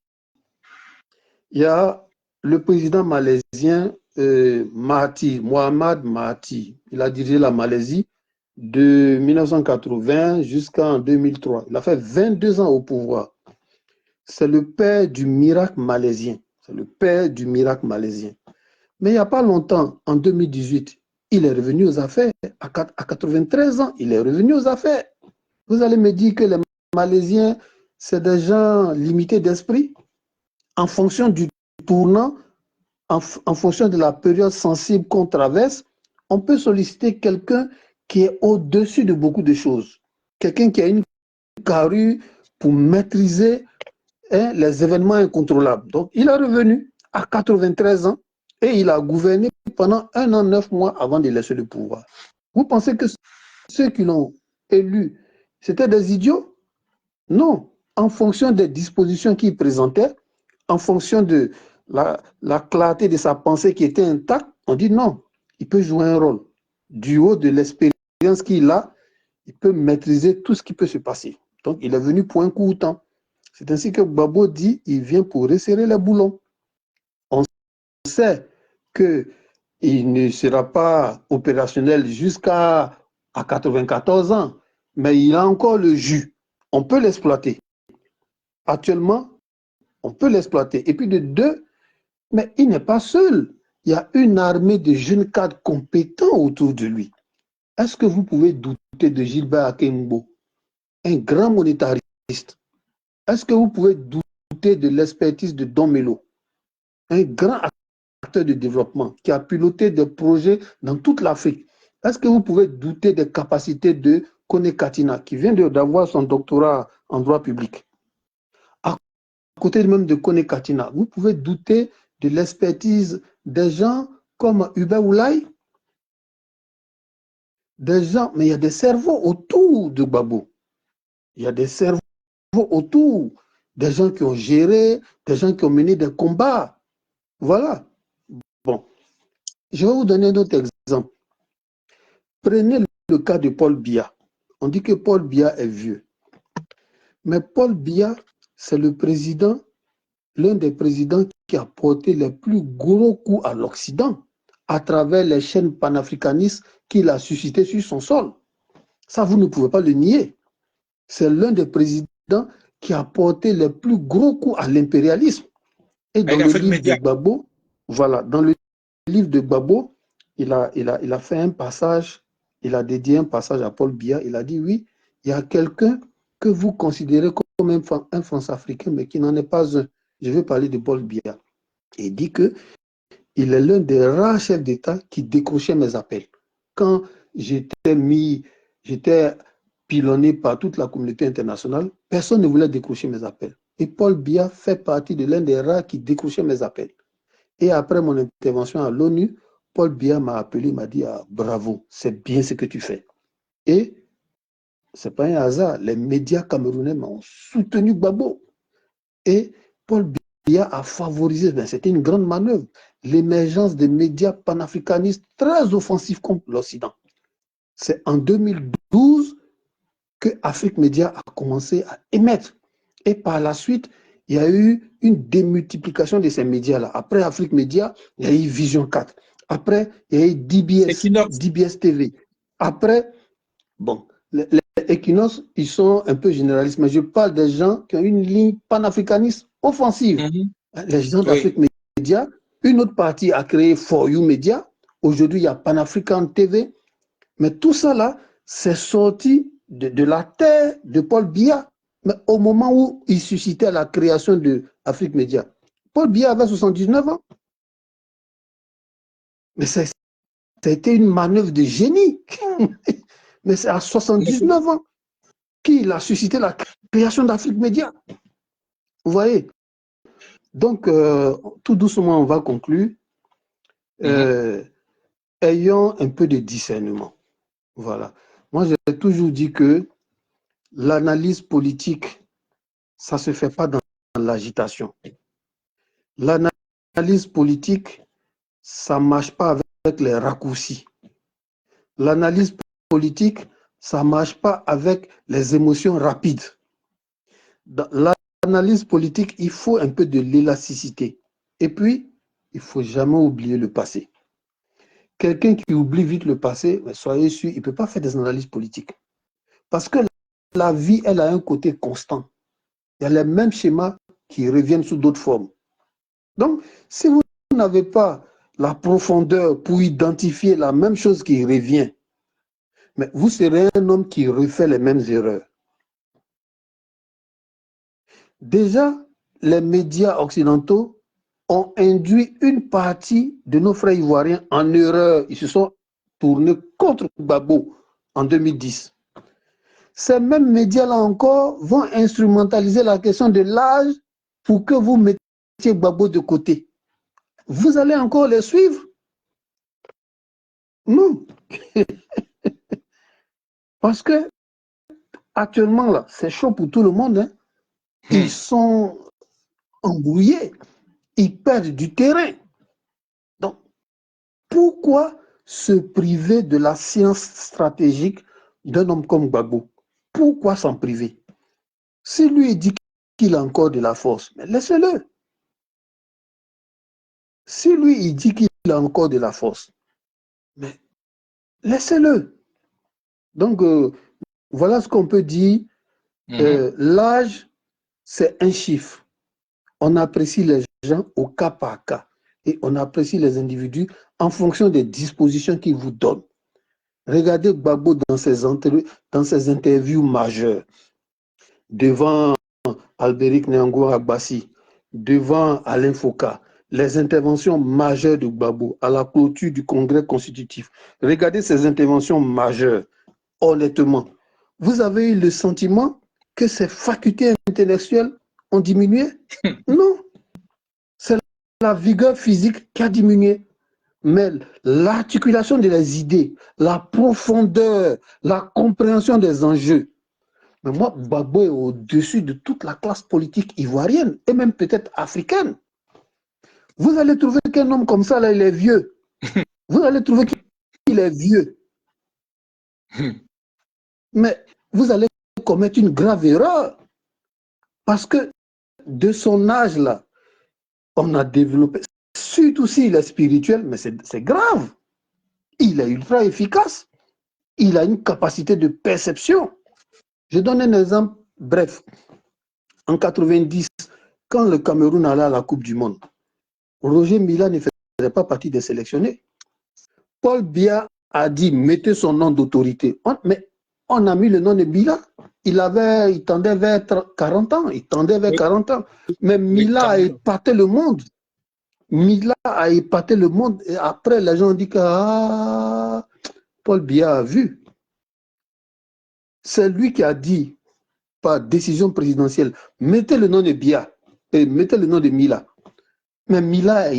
il y a le président malaisien Mohamed Mahathir. Il a dirigé la Malaisie de 1980 jusqu'en 2003. Il a fait 22 ans au pouvoir. C'est le père du miracle malaisien. C'est le père du miracle malaisien. Mais il n'y a pas longtemps, en 2018, il est revenu aux affaires. À 93 ans, il est revenu aux affaires. Vous allez me dire que les Malaisiens, c'est des gens limités d'esprit en fonction du tournant, en fonction de la période sensible qu'on traverse, on peut solliciter quelqu'un qui est au-dessus de beaucoup de choses. Quelqu'un qui a une carrure pour maîtriser les événements incontrôlables. Donc, il est revenu à 93 ans et il a gouverné pendant 1 an, 9 mois avant de laisser le pouvoir. Vous pensez que ceux qui l'ont élu, c'était des idiots? Non. En fonction des dispositions qu'il présentait, en fonction de la clarté de sa pensée qui était intacte, on dit non, il peut jouer un rôle. Du haut de l'expérience qu'il a, il peut maîtriser tout ce qui peut se passer. Donc, il est venu pour un court temps. C'est ainsi que Gbagbo dit, il vient pour resserrer les boulons. On sait qu'il ne sera pas opérationnel jusqu'à 94 ans, mais il a encore le jus. On peut l'exploiter. Actuellement, on peut l'exploiter. Et puis de deux, mais il n'est pas seul. Il y a une armée de jeunes cadres compétents autour de lui. Est-ce que vous pouvez douter de Gilbert Akengbo, un grand monétariste? Est-ce que vous pouvez douter de l'expertise de Don Melo, un grand acteur de développement qui a piloté des projets dans toute l'Afrique? Est-ce que vous pouvez douter des capacités de Kone Katina, qui vient d'avoir son doctorat en droit public? À côté même de Kone Katina, vous pouvez douter de l'expertise des gens comme Hubert Oulay? Des gens, mais il y a des cerveaux autour de Gbagbo. Il y a des cerveaux autour, des gens qui ont géré, des gens qui ont mené des combats. Voilà. Bon, je vais vous donner un autre exemple. Prenez le cas de Paul Biya. On dit que Paul Biya est vieux. Mais Paul Biya, c'est le président, l'un des présidents qui a porté les plus gros coups à l'Occident à travers les chaînes panafricanistes qu'il a suscitées sur son sol. Ça, vous ne pouvez pas le nier. C'est l'un des présidents qui a porté les plus gros coups à l'impérialisme. Et dans le livre de Gbagbo, voilà, dans le livre de Gbagbo, il a fait un passage, il a dédié un passage à Paul Biya. Il a dit, oui, il y a quelqu'un que vous considérez comme un France-Africain, mais qui n'en est pas un. Je vais parler de Paul Biya. Il dit que il est l'un des rares chefs d'État qui décrochait mes appels. Quand j'étais pilonné par toute la communauté internationale, personne ne voulait décrocher mes appels. Et Paul Biya fait partie de l'un des rares qui décrochait mes appels. Et après mon intervention à l'ONU, Paul Biya m'a appelé, m'a dit, ah, bravo, c'est bien ce que tu fais. Et ce n'est pas un hasard, les médias camerounais m'ont soutenu Gbagbo. Et Paul Biya a favorisé, c'était une grande manœuvre, l'émergence des médias panafricanistes très offensifs contre l'Occident. C'est en 2012 que Afrique Média a commencé à émettre. Et par la suite, il y a eu une démultiplication de ces médias-là. Après Afrique Média, il y a eu Vision 4. Après, il y a eu DBS TV. Après, bon, les Equinox, ils sont un peu généralistes, mais je parle des gens qui ont une ligne panafricaniste offensive. Les gens d'Afrique Média, une autre partie a créé For You Media. Aujourd'hui, il y a Panafrican TV. Mais tout ça là, c'est sorti de la terre de Paul Biya. Mais au moment où il suscitait la création de Afrique Média, Paul Biya avait 79 ans. Mais ça a été une manœuvre de génie. Mais c'est à 79 ans qu'il a suscité la création d'Afrique Média. Vous voyez? Donc, tout doucement, on va conclure. Ayons un peu de discernement. Voilà. Moi, j'ai toujours dit que l'analyse politique, ça ne se fait pas dans l'agitation. L'analyse politique, ça ne marche pas avec les raccourcis. L'analyse politique, ça ne marche pas avec les émotions rapides. Dans l'analyse politique, il faut un peu de l'élasticité. Et puis, il ne faut jamais oublier le passé. Quelqu'un qui oublie vite le passé, mais soyez sûr, il ne peut pas faire des analyses politiques. Parce que la vie, elle a un côté constant. Il y a les mêmes schémas qui reviennent sous d'autres formes. Donc, si vous n'avez pas la profondeur pour identifier la même chose qui revient, mais vous serez un homme qui refait les mêmes erreurs. Déjà, les médias occidentaux ont induit une partie de nos frères ivoiriens en erreur. Ils se sont tournés contre Gbagbo en 2010. Ces mêmes médias-là encore vont instrumentaliser la question de l'âge pour que vous mettiez Gbagbo de côté. Vous allez encore les suivre? Non. Parce que actuellement, là, c'est chaud pour tout le monde. Hein. Ils sont embrouillés. Ils perdent du terrain. Donc, pourquoi se priver de la science stratégique d'un homme comme Gbagbo? Pourquoi s'en priver? Si lui dit qu'il a encore de la force, mais laissez-le. Si lui, il dit qu'il a encore de la force, mais laissez-le. Donc, voilà ce qu'on peut dire. L'âge, c'est un chiffre. On apprécie les gens au cas par cas. Et on apprécie les individus en fonction des dispositions qu'ils vous donnent. Regardez Gbagbo dans ses interviews majeures, devant Albéric Néango Agbassi, devant Alain Foka, les interventions majeures de Gbagbo à la clôture du Congrès constitutif. Regardez ces interventions majeures, honnêtement. Vous avez eu le sentiment que ses facultés intellectuelles ont diminué? Non. C'est la vigueur physique qui a diminué. Mais l'articulation des idées, la profondeur, la compréhension des enjeux, Mais moi, Gbagbo est au-dessus de toute la classe politique ivoirienne et même peut-être africaine. Vous allez trouver qu'un homme comme ça, là, il est vieux. Vous allez trouver qu'il est vieux. Mais vous allez commettre une grave erreur. Parce que de son âge, là, on a développé, surtout s'il est spirituel, mais c'est grave. Il est ultra efficace. Il a une capacité de perception. Je donne un exemple bref. En 90, quand le Cameroun allait à la Coupe du Monde, Roger Mila ne faisait pas partie des sélectionnés. Paul Biya a dit, mettez son nom d'autorité. Mais on a mis le nom de Mila. Il tendait vers 40 ans. Il tendait vers 40 ans. Mais Mila a épaté le monde. Mila a épaté le monde. Et après, les gens ont dit que Paul Biya a vu. C'est lui qui a dit, par décision présidentielle, mettez le nom de Biya et mettez le nom de Mila. Mais Mila,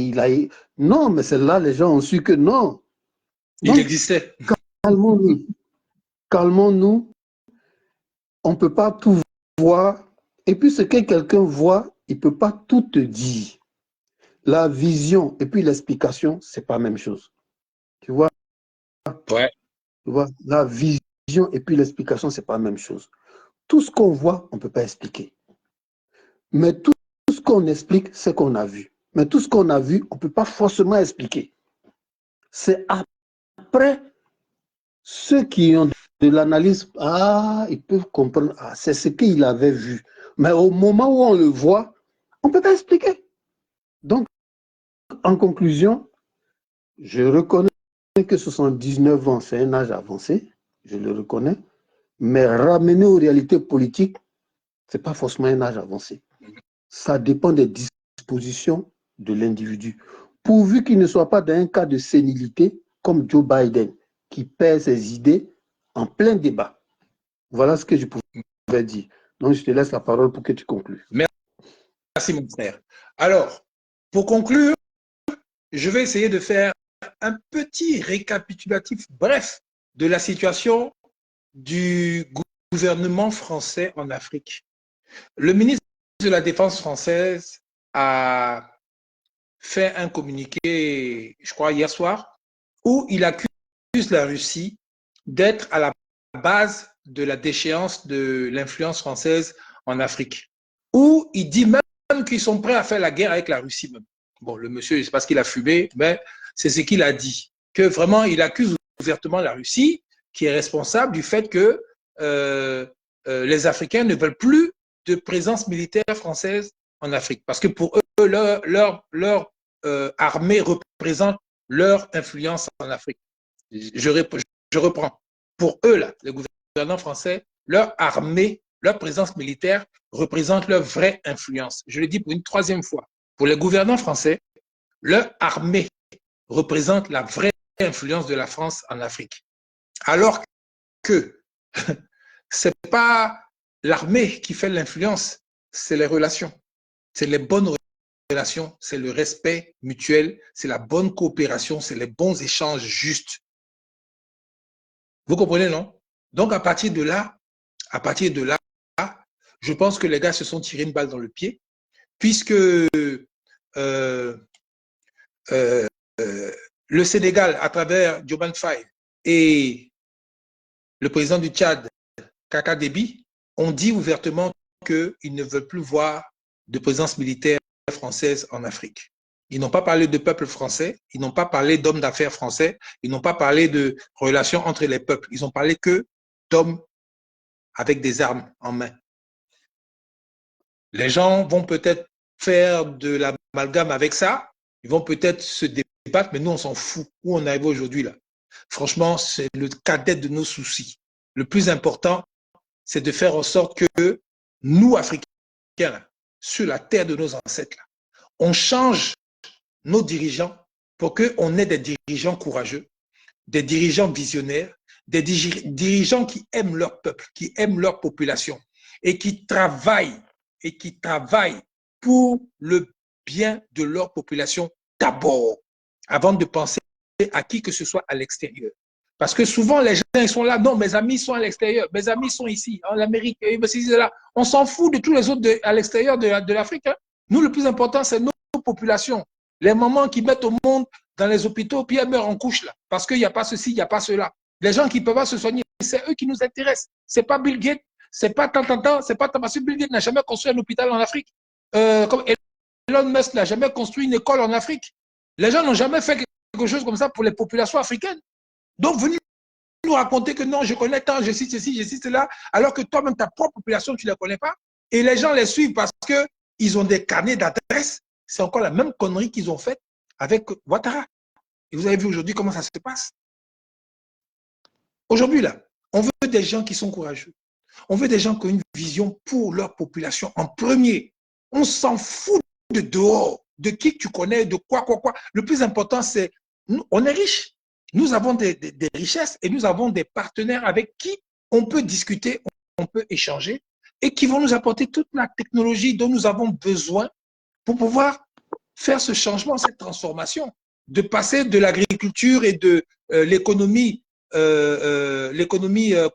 non, mais c'est là, les gens ont su que non. Donc, il existait. Calmons-nous. Calmons-nous. On ne peut pas tout voir. Et puis, ce que quelqu'un voit, il ne peut pas tout te dire. La vision et puis l'explication, ce n'est pas la même chose. Tu vois? Ouais. Tu vois? La vision et puis l'explication, ce n'est pas la même chose. Tout ce qu'on voit, on ne peut pas expliquer. Mais tout ce qu'on explique, c'est qu'on a vu. Mais tout ce qu'on a vu, on ne peut pas forcément expliquer. C'est après ceux qui ont de l'analyse, ils peuvent comprendre, c'est ce qu'il avait vu. Mais au moment où on le voit, on ne peut pas expliquer. Donc, en conclusion, je reconnais que 79 ans, c'est un âge avancé, je le reconnais, mais ramener aux réalités politiques, ce n'est pas forcément un âge avancé. Ça dépend des dispositions de l'individu. Pourvu qu'il ne soit pas dans un cas de sénilité, comme Joe Biden, qui perd ses idées en plein débat. Voilà ce que je pouvais dire. Donc, je te laisse la parole pour que tu conclues. Merci, mon frère. Alors, pour conclure, je vais essayer de faire un petit récapitulatif bref de la situation du gouvernement français en Afrique. Le ministre de la Défense française a fait un communiqué, je crois, hier soir, où il accuse la Russie d'être à la base de la déchéance de l'influence française en Afrique, où il dit même qu'ils sont prêts à faire la guerre avec la Russie même. Bon, le monsieur, je ne sais pas ce qu'il a fumé, mais c'est ce qu'il a dit, que vraiment, il accuse ouvertement la Russie, qui est responsable du fait que les Africains ne veulent plus de présence militaire française en Afrique, parce que pour eux, leur armée représente leur influence en Afrique. Je reprends. Pour eux, là, les gouvernants français, leur armée, leur présence militaire représente leur vraie influence. Je le dis pour une troisième fois. Pour les gouvernants français, leur armée représente la vraie influence de la France en Afrique. Alors que ce n'est pas l'armée qui fait l'influence, c'est les relations. C'est les bonnes relations, c'est le respect mutuel, c'est la bonne coopération, c'est les bons échanges justes. Vous comprenez, non? Donc, à partir de là, je pense que les gars se sont tirés une balle dans le pied, puisque le Sénégal, à travers Diomaye Faye et le président du Tchad, Kaka Déby, ont dit ouvertement qu'ils ne veulent plus voir de présence militaire française en Afrique. Ils n'ont pas parlé de peuple français, ils n'ont pas parlé d'hommes d'affaires français, ils n'ont pas parlé de relations entre les peuples. Ils ont parlé que d'hommes avec des armes en main. Les gens vont peut-être faire de l'amalgame avec ça, ils vont peut-être se débattre, mais nous, on s'en fout. Où on arrive aujourd'hui, là? Franchement, c'est le cadet de nos soucis. Le plus important, c'est de faire en sorte que nous, Africains, là, sur la terre de nos ancêtres, là, on change nos dirigeants pour qu'on ait des dirigeants courageux, des dirigeants visionnaires, des dirigeants qui aiment leur peuple, qui aiment leur population et qui travaillent pour le bien de leur population d'abord, avant de penser à qui que ce soit à l'extérieur. Parce que souvent, les gens ils sont là. Non, mes amis sont à l'extérieur. Mes amis sont ici, en Amérique. Là. On s'en fout de tous les autres à l'extérieur de l'Afrique. Hein. Nous, le plus important, c'est nos populations. Les mamans qui mettent au monde dans les hôpitaux, puis elles meurent en couche, là. Parce qu'il n'y a pas ceci, il n'y a pas cela. Les gens qui ne peuvent pas se soigner, c'est eux qui nous intéressent. Ce n'est pas Bill Gates, c'est pas tant, c'est pas tant. Parce que Bill Gates n'a jamais construit un hôpital en Afrique. Comme Elon Musk n'a jamais construit une école en Afrique. Les gens n'ont jamais fait quelque chose comme ça pour les populations africaines. Donc, venez nous raconter que non, je connais tant, je cite ceci, je cite cela, alors que toi-même, ta propre population, tu ne la connais pas. Et les gens les suivent parce qu'ils ont des carnets d'adresses. C'est encore la même connerie qu'ils ont faite avec Ouattara. Et vous avez vu aujourd'hui comment ça se passe. Aujourd'hui, là, on veut des gens qui sont courageux. On veut des gens qui ont une vision pour leur population en premier. On s'en fout de dehors, de qui tu connais, de quoi. Le plus important, c'est, on est riche. Nous avons des richesses et nous avons des partenaires avec qui on peut discuter, on peut échanger et qui vont nous apporter toute la technologie dont nous avons besoin pour pouvoir faire ce changement, cette transformation, de passer de l'agriculture et de l'économie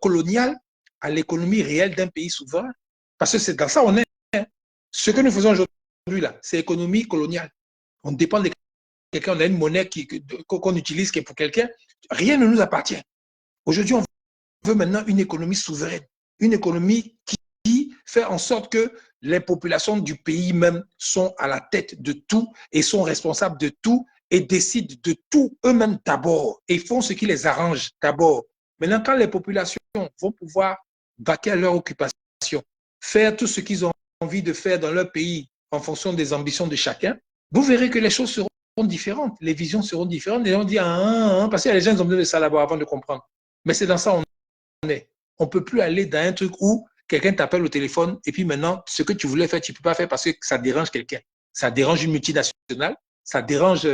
coloniale à l'économie réelle d'un pays souverain. Parce que c'est dans ça on est. Hein. Ce que nous faisons aujourd'hui, là, c'est économie coloniale. On dépend de quelqu'un, on a une monnaie qu'on utilise qui est pour quelqu'un. Rien ne nous appartient. Aujourd'hui, on veut maintenant une économie souveraine, une économie qui fait en sorte que les populations du pays même sont à la tête de tout et sont responsables de tout et décident de tout eux-mêmes d'abord et font ce qui les arrange d'abord. Maintenant, quand les populations vont pouvoir vaquer à leur occupation, faire tout ce qu'ils ont envie de faire dans leur pays en fonction des ambitions de chacun, vous verrez que les choses seront différentes, les visions seront différentes. Les gens disent parce que les gens ont besoin de ça là-bas avant de comprendre. Mais c'est dans ça on est. On ne peut plus aller dans un truc où quelqu'un t'appelle au téléphone et puis maintenant, ce que tu voulais faire, tu ne peux pas faire parce que ça dérange quelqu'un. Ça dérange une multinationale, ça dérange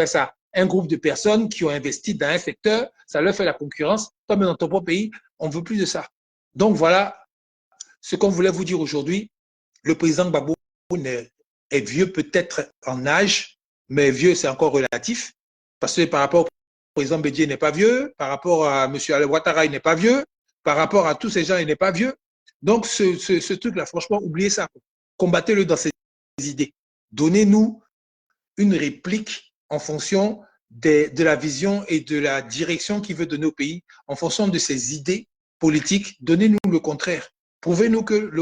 ça, un groupe de personnes qui ont investi dans un secteur, ça leur fait la concurrence. Toi, mais dans ton propre pays, on ne veut plus de ça. Donc voilà ce qu'on voulait vous dire aujourd'hui. Le président Gbagbo est vieux peut-être en âge, mais vieux, c'est encore relatif. Parce que par rapport au président Bédié, il n'est pas vieux. Par rapport à M. Ouattara, il n'est pas vieux. Par rapport à tous ces gens, il n'est pas vieux. Donc, ce truc-là, franchement, oubliez ça. Combattez-le dans ses idées. Donnez-nous une réplique en fonction de la vision et de la direction qu'il veut donner au pays, en fonction de ses idées politiques. Donnez-nous le contraire. Prouvez-nous que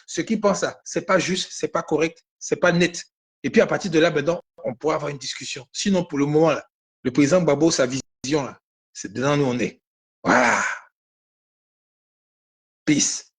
ce qu'il pense, c'est pas juste, c'est pas correct, c'est pas net. Et puis à partir de là, maintenant, on pourra avoir une discussion. Sinon, pour le moment, là, le président Gbagbo, sa vision, là, c'est dedans nous on est. Voilà. Peace.